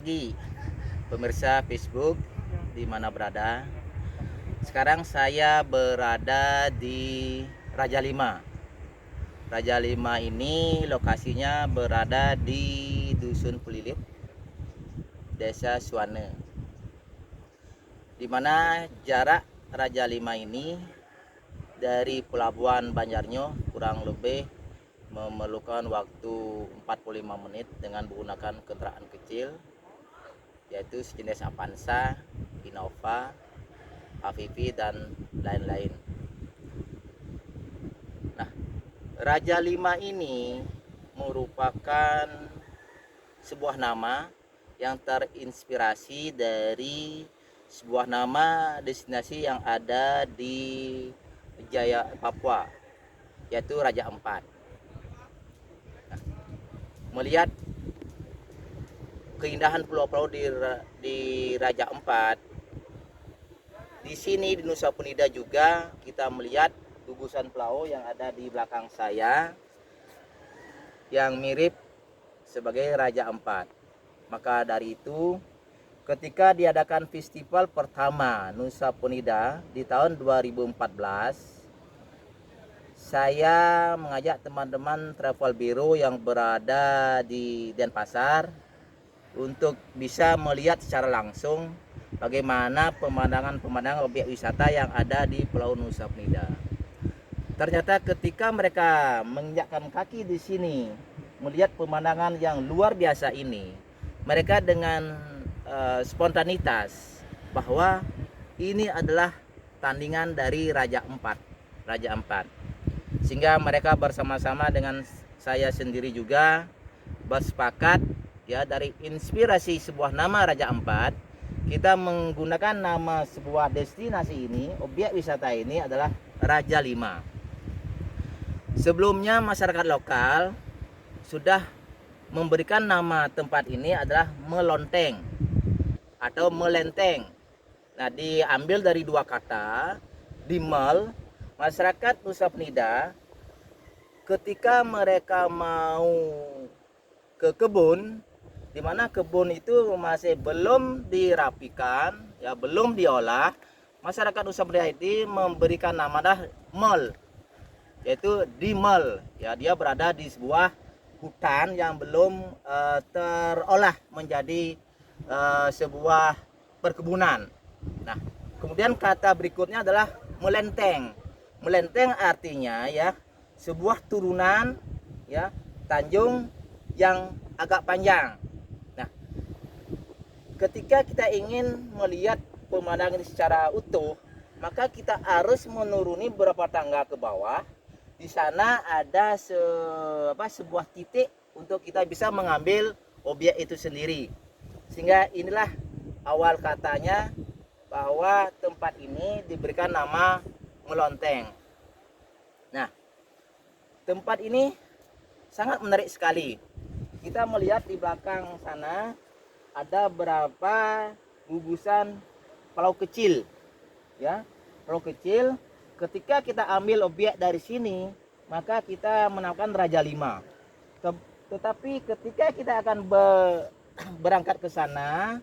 pagi pemirsa Facebook di mana berada. Sekarang saya berada di Raja Lima. Raja Lima ini lokasinya berada di Dusun Pulilit, Desa Suwane. Di mana jarak Raja Lima ini dari Pelabuhan Banjarnyo kurang lebih memerlukan waktu 45 menit dengan menggunakan kendaraan kecil, yaitu sejenis Avanza, Innova, AVV dan lain-lain. Nah, Raja Lima ini merupakan sebuah nama yang terinspirasi dari sebuah nama destinasi yang ada di Jaya, Papua, yaitu Raja Ampat. Nah, melihat keindahan pulau-pulau di Raja Ampat, di sini di Nusa Penida juga kita melihat gugusan pulau yang ada di belakang saya yang mirip sebagai Raja Ampat. Maka dari itu, ketika diadakan festival pertama Nusa Penida di tahun 2014, saya mengajak teman-teman travel bureau yang berada di Denpasar untuk bisa melihat secara langsung bagaimana pemandangan-pemandangan objek wisata yang ada di Pulau Nusa Penida. Ternyata ketika mereka menginjakkan kaki di sini, melihat pemandangan yang luar biasa ini, mereka dengan spontanitas bahwa ini adalah tandingan dari Raja Ampat. Sehingga mereka bersama-sama dengan saya sendiri juga bersepakat, ya, dari inspirasi sebuah nama Raja Ampat, kita menggunakan nama sebuah destinasi ini, objek wisata ini adalah Raja Lima. Sebelumnya masyarakat lokal sudah memberikan nama tempat ini adalah Melonteng atau Melenteng. Nah, diambil dari dua kata. Di Mel, masyarakat Nusa Penida ketika mereka mau ke kebun, di mana kebun itu masih belum dirapikan, ya, belum diolah, masyarakat Nusa Penida itu memberikan nama dah Mel, yaitu di Mel. Ya, dia berada di sebuah hutan yang belum terolah menjadi sebuah perkebunan. Nah, kemudian kata berikutnya adalah melenteng. Melenteng artinya, ya, sebuah turunan, ya, tanjung yang agak panjang. Nah, ketika kita ingin melihat pemandangan secara utuh, maka kita harus menuruni beberapa tangga ke bawah. Di sana ada sebuah titik untuk kita bisa mengambil objek itu sendiri. Sehingga inilah awal katanya bahwa tempat ini diberikan nama Melonteng. Nah, tempat ini sangat menarik sekali. Kita melihat di belakang sana ada berapa gugusan pulau kecil, ya, pulau kecil. Ketika kita ambil objek dari sini, maka kita menamakan Raja Lima. Tetapi ketika kita akan berangkat ke sana,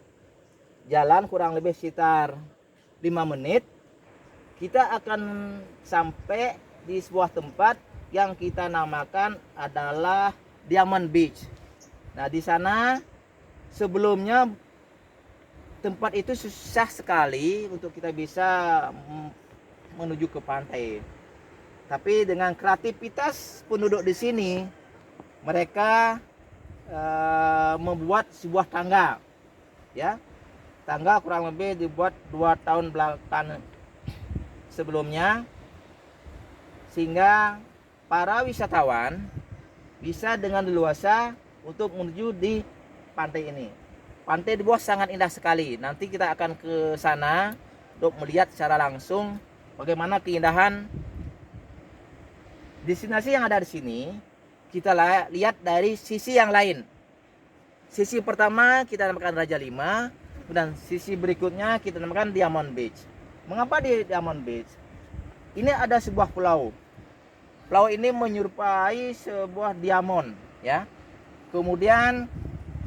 jalan kurang lebih sekitar 5 menit, kita akan sampai di sebuah tempat yang kita namakan adalah Diamond Beach. Nah, di sana sebelumnya tempat itu susah sekali untuk kita bisa menuju ke pantai. Tapi dengan kreativitas penduduk di sini, mereka membuat sebuah tangga, ya. Tangga kurang lebih dibuat 2 tahun belakang sebelumnya, sehingga para wisatawan bisa dengan leluasa untuk menuju di pantai ini. Pantai di bawah sangat indah sekali. Nanti kita akan ke sana untuk melihat secara langsung bagaimana keindahan destinasi yang ada di sini. Kita lihat dari sisi yang lain. Sisi pertama kita namakan Raja Lima, dan sisi berikutnya kita namakan Diamond Beach. Mengapa di Diamond Beach? Ini ada sebuah pulau. Pulau ini menyerupai sebuah diamond, ya. Kemudian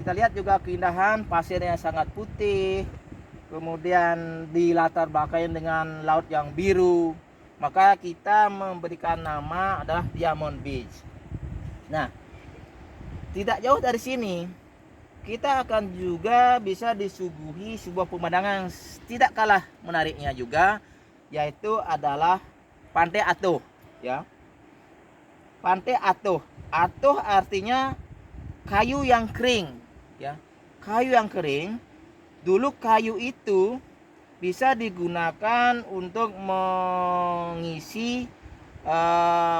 kita kita lihat juga keindahan pasirnya sangat putih, kemudian di latar belakang dengan laut yang biru, maka kita memberikan nama adalah Diamond Beach. Nah, tidak jauh dari sini kita akan juga bisa disuguhi sebuah pemandangan tidak kalah menariknya juga, yaitu adalah Pantai Atuh, ya. Pantai Atuh. Atuh artinya kayu yang kering, ya. Kayu yang kering. Dulu kayu itu bisa digunakan untuk mengisi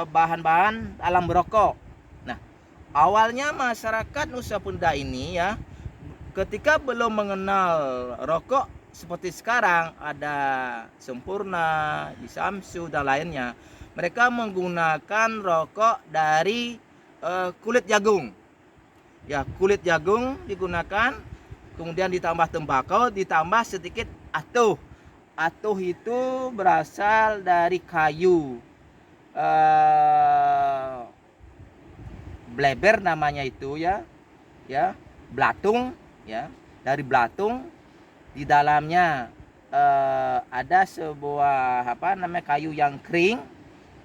bahan-bahan dalam berokok. Nah, awalnya masyarakat Nusa Penida ini, ya, ketika belum mengenal rokok seperti sekarang ada Sempurna, Samsu dan lainnya, mereka menggunakan rokok dari kulit jagung. Ya, kulit jagung digunakan, kemudian ditambah tembakau, ditambah sedikit atuh. Atuh itu berasal dari kayu bleber namanya itu, ya, belatung, ya. Dari belatung di dalamnya ada sebuah kayu yang kering,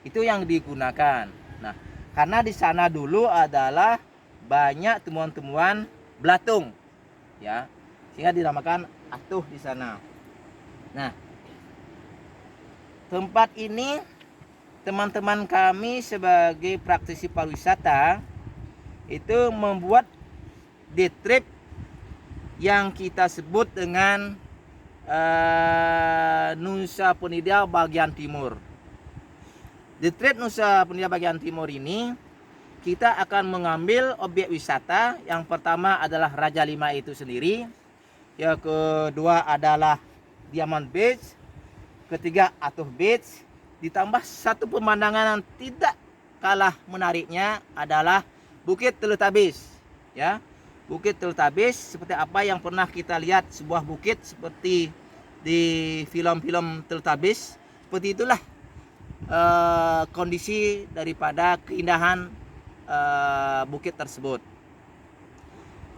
itu yang digunakan. Nah, karena di sana dulu adalah banyak temuan-temuan belatung, ya, sehingga dinamakan atuh di sana. Nah, tempat ini teman-teman kami sebagai praktisi pariwisata itu membuat day trip yang kita sebut dengan Nusa Penida bagian timur. Di trip Nusa Penida bagian timur ini kita akan mengambil objek wisata. Yang pertama adalah Raja Lima itu sendiri, yang kedua adalah Diamond Beach, ketiga Atuh Beach, ditambah satu pemandangan yang tidak kalah menariknya adalah Bukit Teletubbies, ya. Bukit Teletubbies seperti apa yang pernah kita lihat, sebuah bukit seperti di film-film Teletubbies, seperti itulah kondisi daripada keindahan bukit tersebut.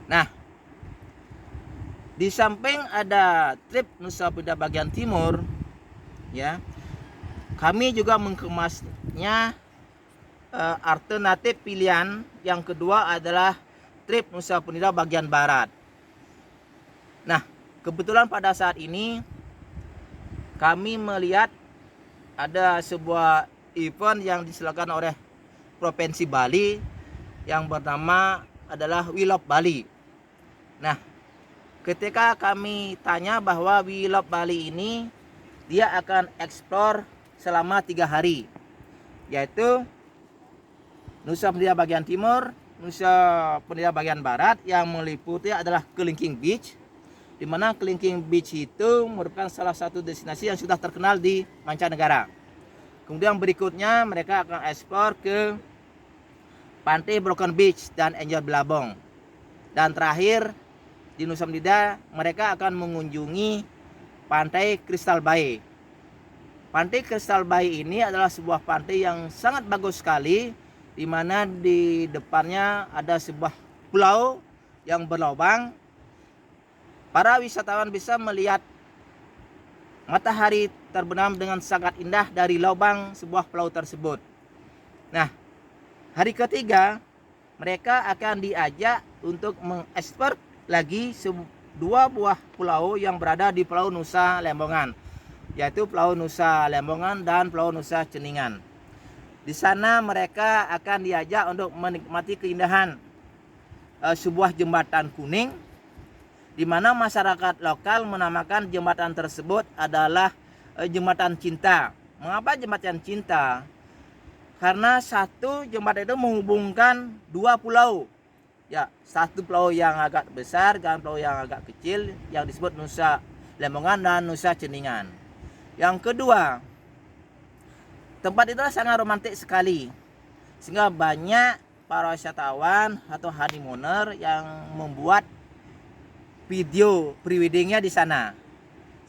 Nah, di samping ada trip Nusa Penida bagian timur, ya, kami juga mengemasnya alternatif pilihan yang kedua adalah trip Nusa Penida bagian barat. Nah, kebetulan pada saat ini kami melihat ada sebuah event yang diselenggarakan oleh Provinsi Bali yang bernama adalah We Love Bali. Nah, ketika kami tanya bahwa We Love Bali ini dia akan eksplor selama 3 hari, yaitu Nusa Penida bagian timur, Nusa Penida bagian barat, yang meliputi adalah Kelingking Beach, di mana Kelingking Beach itu merupakan salah satu destinasi yang sudah terkenal di mancanegara. Kemudian berikutnya mereka akan eksplor ke Pantai Broken Beach dan Angel Billabong. Dan terakhir di Nusa Penida mereka akan mengunjungi Pantai Crystal Bay. Pantai Crystal Bay ini adalah sebuah pantai yang sangat bagus sekali, di mana di depannya ada sebuah pulau yang berlubang. Para wisatawan bisa melihat matahari terbenam dengan sangat indah dari lubang sebuah pulau tersebut. Nah, hari ketiga mereka akan diajak untuk mengeksplor lagi 2 buah pulau yang berada di Pulau Nusa Lembongan, yaitu Pulau Nusa Lembongan dan Pulau Nusa Ceningan. Di sana mereka akan diajak untuk menikmati keindahan sebuah jembatan kuning, di mana masyarakat lokal menamakan jembatan tersebut adalah jembatan cinta. Mengapa jembatan cinta? Karena satu jembatan itu menghubungkan 2 pulau. Ya, satu pulau yang agak besar dan pulau yang agak kecil yang disebut Nusa Lembongan dan Nusa Ceningan. Yang kedua, tempat itu sangat romantis sekali, sehingga banyak para wisatawan atau honeymooner yang membuat video pre-weddingnya di sana,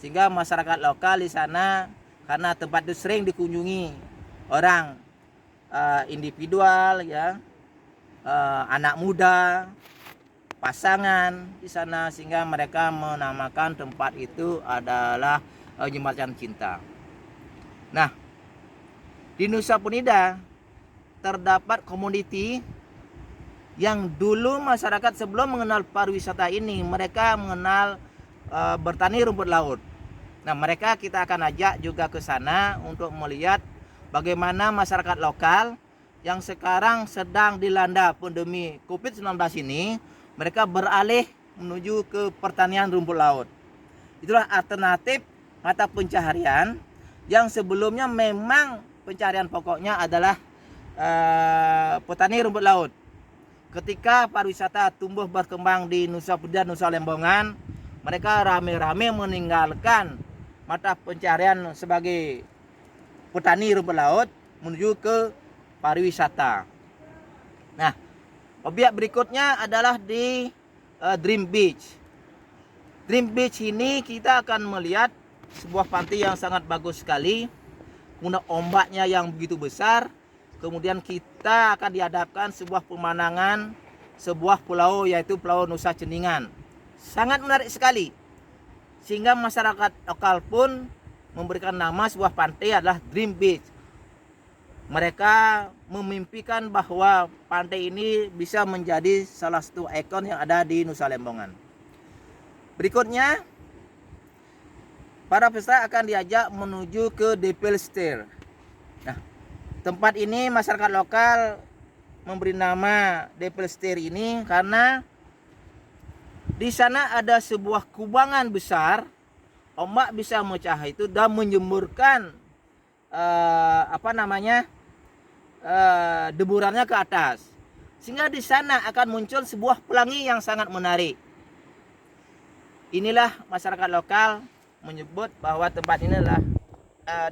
sehingga masyarakat lokal di sana, karena tempat itu sering dikunjungi orang individual, ya, anak muda, pasangan di sana, sehingga mereka menamakan tempat itu adalah Jembatan Cinta. Nah, di Nusa Penida terdapat komoditi yang dulu masyarakat sebelum mengenal pariwisata ini, mereka mengenal bertani rumput laut. Nah, mereka kita akan ajak juga ke sana untuk melihat bagaimana masyarakat lokal yang sekarang sedang dilanda pandemi COVID-19 ini, mereka beralih menuju ke pertanian rumput laut. Itulah alternatif mata pencaharian yang sebelumnya memang pencaharian pokoknya adalah petani rumput laut. Ketika pariwisata tumbuh berkembang di Nusa Penida, Nusa Lembongan, mereka rame-rame meninggalkan mata pencaharian sebagai petani rumput laut menuju ke pariwisata. Nah, objek berikutnya adalah di Dream Beach. Dream Beach ini kita akan melihat sebuah pantai yang sangat bagus sekali, kemudian ombaknya yang begitu besar. Kemudian kita akan dihadapkan sebuah pemandangan sebuah pulau, yaitu Pulau Nusa Ceningan. Sangat menarik sekali, sehingga masyarakat lokal pun memberikan nama sebuah pantai adalah Dream Beach. Mereka memimpikan bahwa pantai ini bisa menjadi salah satu ikon yang ada di Nusa Lembongan. Berikutnya, para peserta akan diajak menuju ke Depel Stair. Nah, tempat ini masyarakat lokal memberi nama Depel Stair ini karena di sana ada sebuah kubangan besar, ombak bisa memecah itu dan menjemurkan deburannya ke atas, sehingga di sana akan muncul sebuah pelangi yang sangat menarik. Inilah masyarakat lokal menyebut bahwa tempat ini adalah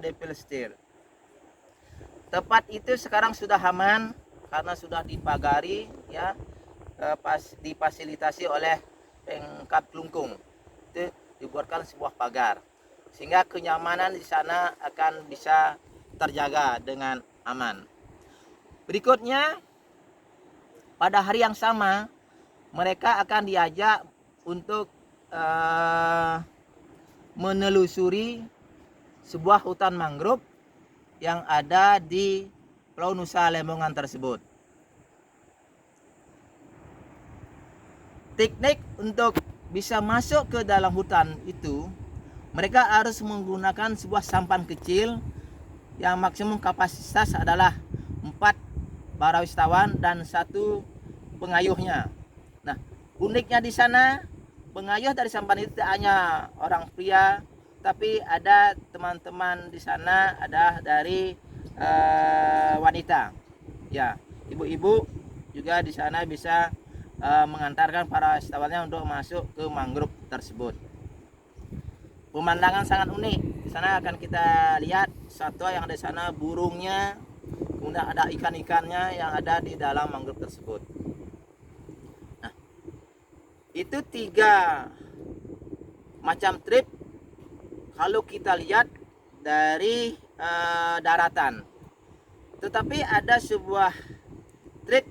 Depel Stair. Tempat itu sekarang sudah aman karena sudah dipagari, ya, difasilitasi oleh Pemkab Klungkung. Itu dibuatkan sebuah pagar, sehingga kenyamanan di sana akan bisa terjaga dengan aman. Berikutnya, pada hari yang sama mereka akan diajak untuk menelusuri sebuah hutan mangrove yang ada di Pulau Nusa Lembongan tersebut. Teknik untuk bisa masuk ke dalam hutan itu, mereka harus menggunakan sebuah sampan kecil yang maksimum kapasitas adalah 4 para wisatawan dan 1 pengayuhnya. Nah, uniknya di sana, pengayuh dari sampan itu tidak hanya orang pria, tapi ada teman-teman di sana ada dari wanita. Ya, ibu-ibu juga di sana bisa mengantarkan para wisatawannya untuk masuk ke mangrove tersebut. Pemandangan sangat unik. Di sana akan kita lihat satwa yang ada di sana, burungnya, kemudian ada ikan-ikannya yang ada di dalam mangrove tersebut. Nah, itu 3 macam trip kalau kita lihat dari daratan. Tetapi ada sebuah trip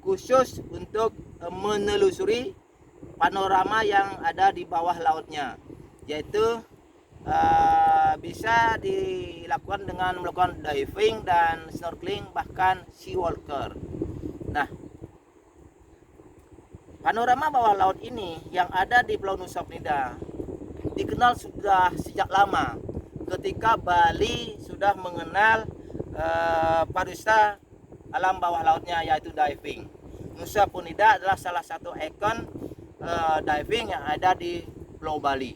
khusus untuk menelusuri panorama yang ada di bawah lautnya, yaitu bisa dilakukan dengan melakukan diving dan snorkeling, bahkan sea walker. Nah, panorama bawah laut ini yang ada di Pulau Nusa Penida dikenal sudah sejak lama, ketika Bali sudah mengenal pariwisata alam bawah lautnya, yaitu diving. Nusa Penida adalah salah satu ikon diving yang ada di Pulau Bali.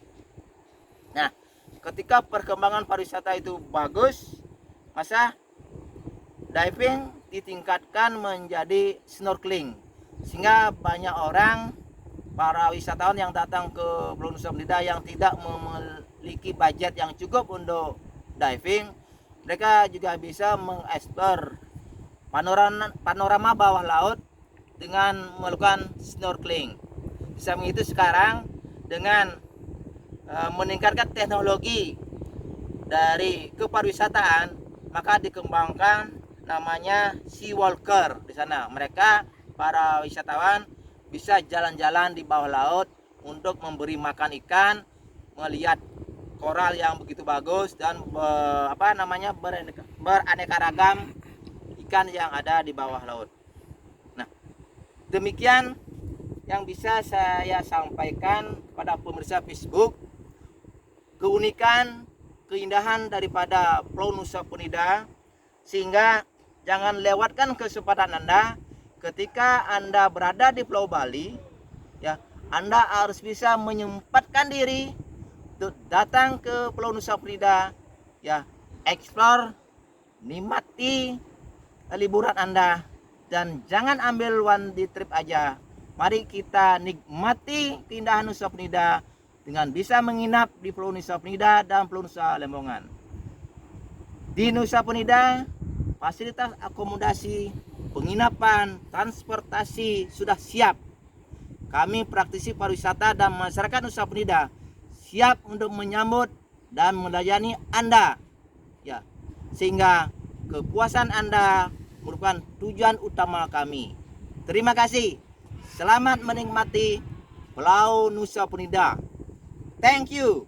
Nah, ketika perkembangan pariwisata itu bagus, maka diving ditingkatkan menjadi snorkeling, sehingga banyak orang, para wisatawan yang datang ke Pulau Nusa Penida yang tidak memiliki budget yang cukup untuk diving, mereka juga bisa mengeksplor panorama bawah laut dengan melakukan snorkeling. Bisa begitu sekarang dengan meningkatkan teknologi dari kepariwisataan, maka dikembangkan namanya sea walker di sana. Mereka para wisatawan bisa jalan-jalan di bawah laut untuk memberi makan ikan, melihat koral yang begitu bagus dan beraneka ragam ikan yang ada di bawah laut. Nah, demikian yang bisa saya sampaikan pada pemirsa Facebook, keunikan, keindahan daripada Pulau Nusa Penida, sehingga jangan lewatkan kesempatan Anda ketika Anda berada di Pulau Bali, ya, Anda harus bisa menyempatkan diri untuk datang ke Pulau Nusa Penida, ya, explore, nikmati liburan Anda, dan jangan ambil one day trip aja. Mari kita nikmati keindahan Nusa Penida dengan bisa menginap di Pulau Nusa Penida dan Pulau Nusa Lembongan. Di Nusa Penida, fasilitas akomodasi, penginapan, transportasi sudah siap. Kami praktisi pariwisata dan masyarakat Nusa Penida siap untuk menyambut dan melayani Anda, ya, sehingga kepuasan Anda merupakan tujuan utama kami. Terima kasih. Selamat menikmati Pulau Nusa Penida. Thank you.